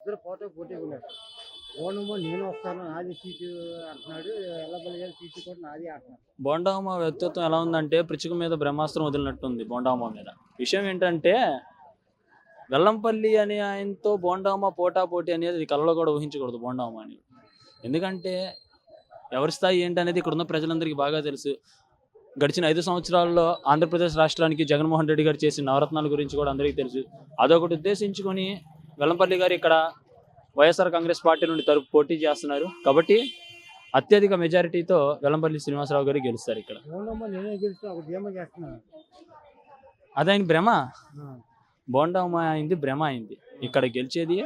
ఇద్దరు పోటీగా ఉన్నారు. ఓనమో నేను వస్తాను నాది సీటు అంటున్నాడు. ఎల్లబల్లి గారి సీటు కూడా నాది అంటున్నాడు. బోండామ్మ వ్యక్తిత్వం ఎలా ఉందంటే పిచ్చుక మీద బ్రహ్మాస్త్రం వదిలినట్టుంది బోండామ్మ మీద. విషయం ఏంటంటే వెల్లంపల్లి అనే ఆయనతో బోండామ్మ పోటాపోటీ అనేది కలలో కూడా ఊహించకూడదు బోండామ్మ అని. ఎందుకంటే ఎవరి స్థాయి ఏంటనేది ఇక్కడ ఉన్న ప్రజలందరికీ బాగా తెలుసు. గడిచిన 5 సంవత్సరాల్లో ఆంధ్రప్రదేశ్ రాష్ట్రానికి జగన్మోహన్ రెడ్డి గారు చేసిన నవరత్నాల గురించి కూడా అందరికీ తెలుసు. అదొకటి ఉద్దేశించుకొని వెల్లంపల్లి గారు ఇక్కడ వైఎస్ఆర్ కాంగ్రెస్ పార్టీ నుండి పోటీ చేస్తున్నారు. కాబట్టి అత్యధిక మెజారిటీతో వెల్లంపల్లి శ్రీనివాసరావు గారు గెలుస్తారు ఇక్కడ. అదైన భ్రమ, బోండామ్మ అయింది భ్రమ అయింది. ఇక్కడ గెలిచేది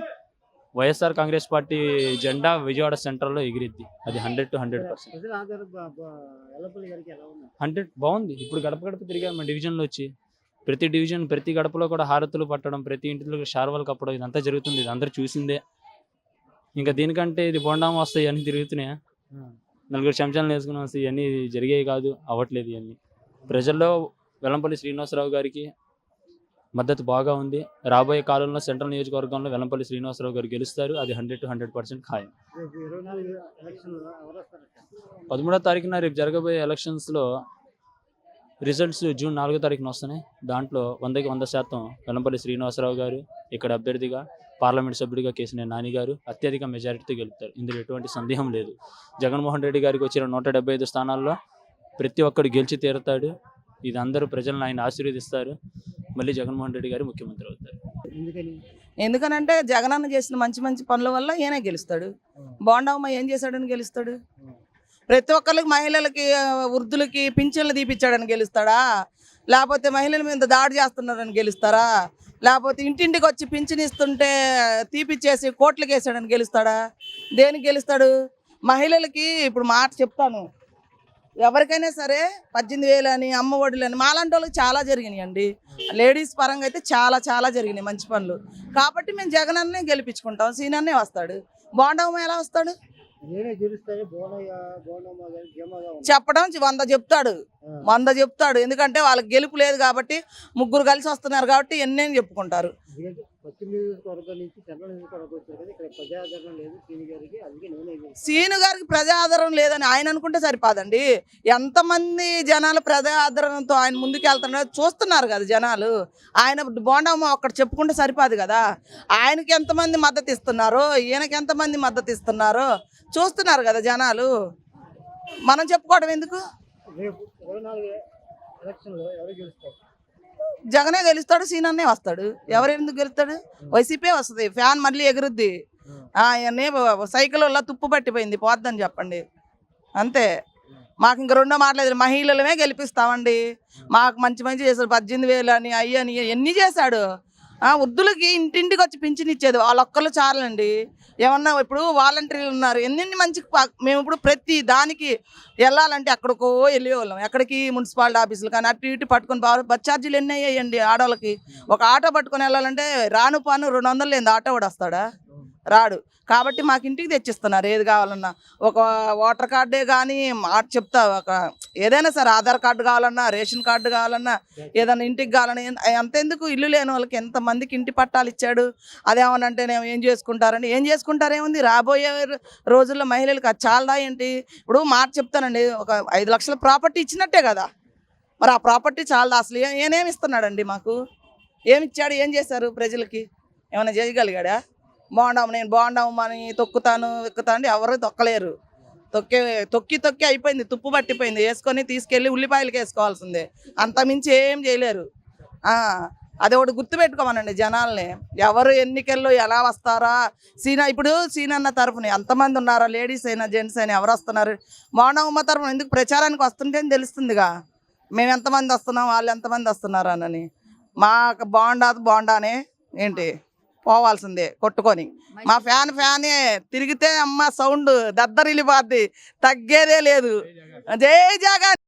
వైఎస్ఆర్ కాంగ్రెస్ పార్టీ జెండా విజయవాడ సెంట్రల్లో ఎగిరిద్ది. అది 100% బాగుంది. ఇప్పుడు గడప గడప తిరిగా మన డివిజన్లో వచ్చి ప్రతి గడపలో కూడా హారతులు పట్టడం, ప్రతి ఇంటిలో షార్వాలు కప్పడం, ఇదంతా జరుగుతుంది. ఇది అందరూ చూసిందే. ఇంకా దీనికంటే ఇది బోండామ్మ వస్తాయి అన్నీ తిరుగుతున్నాయా? 4 చెంచాలను వేసుకుని వస్తాయి, ఇవన్నీ జరిగేవి కాదు, అవ్వట్లేదు. ఇవన్నీ ప్రజల్లో వెల్లంపల్లి శ్రీనివాసరావు గారికి మద్దతు బాగా ఉంది. రాబోయే కాలంలో సెంట్రల్ నియోజకవర్గంలో వెల్లంపల్లి శ్రీనివాసరావు గారు గెలుస్తారు. అది 100% ఖాయం. 13వ తారీఖున రేపు జరగబోయే ఎలక్షన్స్లో రిజల్ట్స్ జూన్ 4వ తారీఖున వస్తున్నాయి. దాంట్లో 100కి 100% వెల్లంపల్లి శ్రీనివాసరావు గారు ఇక్కడ అభ్యర్థిగా, పార్లమెంట్ సభ్యుడిగా కేసీఆర్ నాని గారు అత్యధిక మెజారిటీతో గెలుపుతారు. ఇందులో ఎటువంటి సందేహం లేదు. జగన్మోహన్ రెడ్డి గారికి వచ్చిన 175 స్థానాల్లో ప్రతి ఒక్కరు గెలిచి తీరుతాడు. ఇది అందరూ ప్రజలను ఆయన ఆశీర్వదిస్తారు. మళ్ళీ జగన్మోహన్ రెడ్డి గారు ముఖ్యమంత్రి అవుతారు. ఎందుకనంటే జగనన్న చేసిన మంచి మంచి పనుల వల్ల ఈయనే గెలుస్తాడు. బోండామ్మ ఏం చేశాడని గెలుస్తాడు? ప్రతి ఒక్కరికి, మహిళలకి, వృద్ధులకి పింఛన్లు తీపిచ్చాడని గెలుస్తాడా? లేకపోతే మహిళల మీద దాడి చేస్తున్నారని గెలుస్తారా? లేకపోతే ఇంటింటికి వచ్చి పింఛన్ ఇస్తుంటే తీపిచ్చేసి కోట్లకి వేసాడని గెలుస్తాడా? దేనికి గెలుస్తాడు? మహిళలకి ఇప్పుడు మాట చెప్తాను, ఎవరికైనా సరే 18,000 అని, అమ్మ ఒడిలు అని, మాలాంటి వాళ్ళకి చాలా జరిగినాయి అండి. లేడీస్ పరంగా అయితే చాలా జరిగినాయి మంచి పనులు. కాబట్టి మేము జగనన్నే గెలిపించుకుంటాం. సీనన్నే వస్తాడు. బోండామ్మ ఎలా వస్తాడు? చెప్పడం 100 చెప్తాడు, 100 చెప్తాడు. ఎందుకంటే వాళ్ళకి గెలుపు లేదు కాబట్టి, ముగ్గురు కలిసి వస్తున్నారు కాబట్టి ఎన్నేం చెప్పుకుంటారు. సీను గారికి ప్రజా ఆదరణ లేదని ఆయన అనుకుంటే సరిపోదండి. ఎంతమంది జనాలు ప్రజా ఆదరణతో ఆయన ముందుకు వెళ్తున్నారు చూస్తున్నారు కదా జనాలు. ఆయన బోండామ్మ ఒక్కటి చెప్పుకుంటే సరిపోదు కదా. ఆయనకి ఎంతమంది మద్దతు ఇస్తున్నారో, ఈయనకి ఎంతమంది మద్దతు ఇస్తున్నారో చూస్తున్నారు కదా జనాలు. మనం చెప్పుకోవడం ఎందుకు? జగనే గెలుస్తాడు, సీనన్నే వస్తాడు. ఎవరు ఎందుకు గెలుస్తాడు? వైసీపీ వస్తుంది. ఫ్యాన్ మళ్ళీ ఎగురుద్ది. సైకిల్ వల్ల తుప్పు పట్టిపోయింది, పోద్దని చెప్పండి అంతే. మాకు ఇంక రెండో మాటలేదు, మహిళలమే గెలిపిస్తామండి. మాకు మంచి చేశాడు. 18,000 అని, అయ్యని ఎన్ని చేశాడు. వృద్ధులకి ఇంటింటికి వచ్చి పింఛన్ ఇచ్చేది వాళ్ళొక్కళ్ళు చాలండి. ఏమన్నా ఇప్పుడు వాలంటీర్లు ఉన్నారు, ఎన్ని మంచి. మేము ఇప్పుడు ప్రతి దానికి వెళ్ళాలంటే ఎక్కడికో వెళ్ళేవాళ్ళం. ఎక్కడికి? మున్సిపాలిటీ ఆఫీసులు కానీ అటు ఇటు పట్టుకొని బస్ ఛార్జీలు ఎన్ని అయ్యాయండి ఆడవాళ్ళకి. ఒక ఆటో పట్టుకొని వెళ్ళాలంటే రాను పాను 200 లేని ఆటో కూడా వస్తాడా? రాడు. కాబట్టి మాకు ఇంటికి తెచ్చిస్తున్నారు ఏది కావాలన్నా. ఒక ఓటర్ కార్డే కానీ మాట చెప్తా, ఒక ఏదైనా సరే ఆధార్ కార్డు కావాలన్నా, రేషన్ కార్డు కావాలన్నా, ఏదైనా ఇంటికి కావాలన్నా, అంతెందుకు ఇల్లు లేని వాళ్ళకి ఎంతమందికి ఇంటి పట్టాలు ఇచ్చాడు. అదేమనంటే ఏం చేసుకుంటారు ఏముంది. రాబోయే రోజుల్లో మహిళలకు అది చాలా ఏంటి. ఇప్పుడు మాట చెప్తానండి, ఒక 5 లక్షల ప్రాపర్టీ ఇచ్చినట్టే కదా. మరి ఆ ప్రాపర్టీ చాలా అసలు ఏమేమి ఇస్తున్నాడండి మాకు? ఏమిచ్చాడు? ఏం చేశారు ప్రజలకి? ఏమైనా చేయగలిగాడా? నేను బోండామ్మని తొక్కుతాను ఎక్కుతాను ఎవరు తొక్కలేరు. తొక్కి అయిపోయింది, తుప్పు పట్టిపోయింది. వేసుకొని తీసుకెళ్ళి ఉల్లిపాయలకి వేసుకోవాల్సిందే, అంతమించి ఏం చేయలేరు. అది ఒకటి గుర్తుపెట్టుకోమనండి జనాల్ని. ఎవరు ఎన్నికల్లో ఎలా వస్తారా? ఇప్పుడు సీనన్న తరఫున ఎంతమంది ఉన్నారో, లేడీస్ అయినా జెంట్స్ అయినా ఎవరు వస్తున్నారు? బోండామ్మ తరఫున ఎందుకు ప్రచారానికి వస్తుంటే తెలుస్తుందిగా మేము ఎంతమంది వస్తున్నాం, వాళ్ళు ఎంతమంది వస్తున్నారు అని. మాకు బోండానే ఏంటి పోవాల్సిందే కొట్టుకొని. మా ఫ్యానే తిరిగితే అమ్మ సౌండ్ దద్దరిల్లిపోద్ది, తగ్గేదే లేదు. జై జగన్.